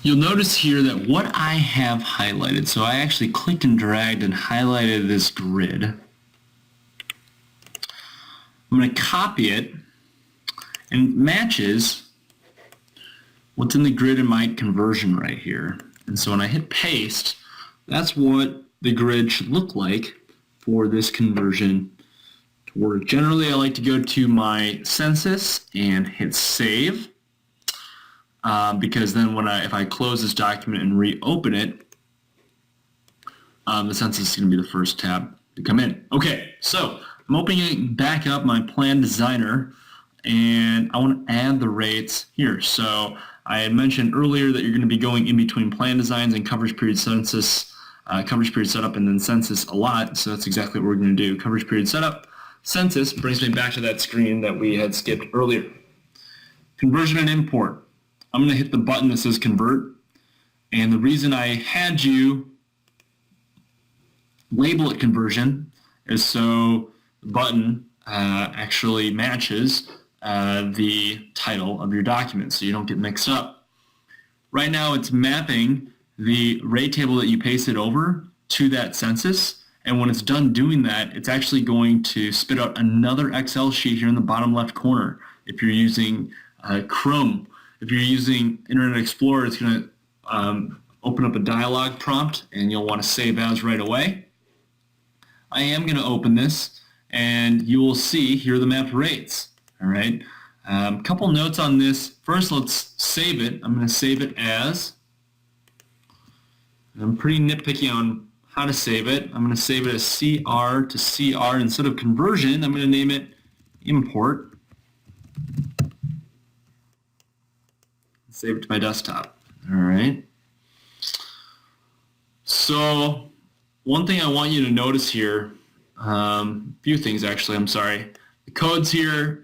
You'll notice here that what I have highlighted, so I actually clicked and dragged and highlighted this grid. I'm going to copy it, and it matches what's in the grid in my conversion right here. And so when I hit paste, that's what the grid should look like for this conversion to work. Generally, I like to go to my census and hit save. Because then if I close this document and reopen it, the census is going to be the first tab to come in. Okay, so I'm opening back up my Plan Designer, and I want to add the rates here. So I had mentioned earlier that you're going to be going in between plan designs and coverage period census, coverage period setup, and then census a lot. So that's exactly what we're going to do. Coverage period setup, census brings me back to that screen that we had skipped earlier. Conversion and import. I'm going to hit the button that says convert, and the reason I had you label it conversion is so the button actually matches the title of your document so you don't get mixed up. Right now it's mapping the rate table that you pasted over to that census, and when it's done doing that, it's actually going to spit out another Excel sheet here in the bottom left corner. If you're using Chrome, if you're using Internet Explorer, it's going to open up a dialog prompt, and you'll want to save as right away. I am going to open this, and you will see here are the mapped rates. All right. Couple notes on this. First, let's save it. I'm going to save it as. I'm pretty nitpicky on how to save it. I'm going to save it as CR to CR instead of conversion. I'm going to name it import. Save it to my desktop. All right. So one thing I want you to notice here, a few things actually, I'm sorry. The codes here,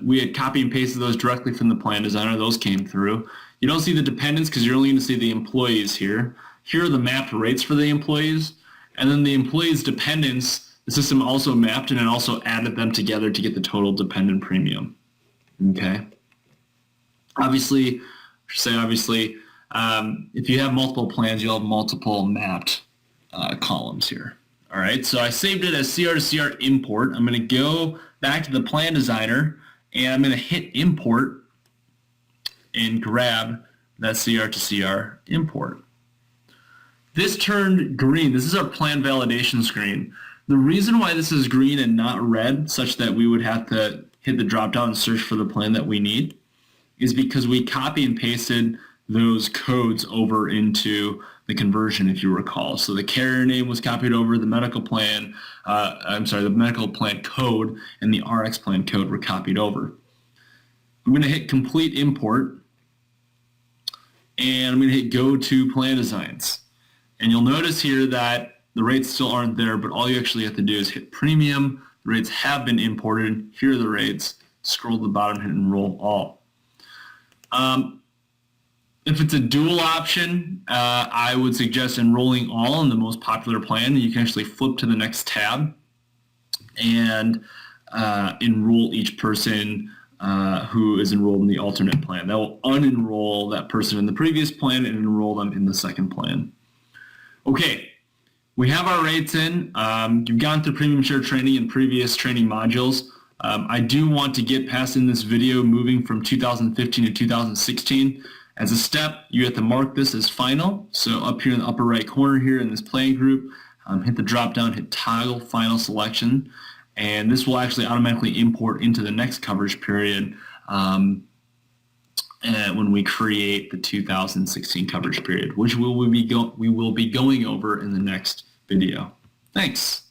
we had copy and pasted those directly from the Plan Designer. Those came through. You don't see the dependents because you're only going to see the employees here. Here are the mapped rates for the employees. And then the employees' dependents, the system also mapped and it also added them together to get the total dependent premium. Okay. Obviously, if you have multiple plans, you'll have multiple mapped columns here. All right, so I saved it as CR to CR import. I'm going to go back to the Plan Designer, and I'm going to hit import and grab that CR to CR import. This turned green. This is our plan validation screen. The reason why this is green and not red, such that we would have to hit the drop down and search for the plan that we need, is because we copy and pasted those codes over into the conversion, if you recall. So the carrier name was copied over, the medical plan, the medical plan code and the RX plan code were copied over. I'm going to hit complete import, and I'm going to hit go to plan designs. And you'll notice here that the rates still aren't there, but all you actually have to do is hit premium. The rates have been imported. Here are the rates. Scroll to the bottom, hit enroll all. If it's a dual option, I would suggest enrolling all in the most popular plan. You can actually flip to the next tab and enroll each person who is enrolled in the alternate plan. That will unenroll that person in the previous plan and enroll them in the second plan. Okay, we have our rates in. You've gone through Premium Share training and previous training modules. I do want to get past in this video moving from 2015 to 2016. As a step, you have to mark this as final. So up here in the upper right corner here in this plan group, hit the drop down, hit toggle final selection, and this will actually automatically import into the next coverage period when we create the 2016 coverage period, which we will be going over in the next video. Thanks.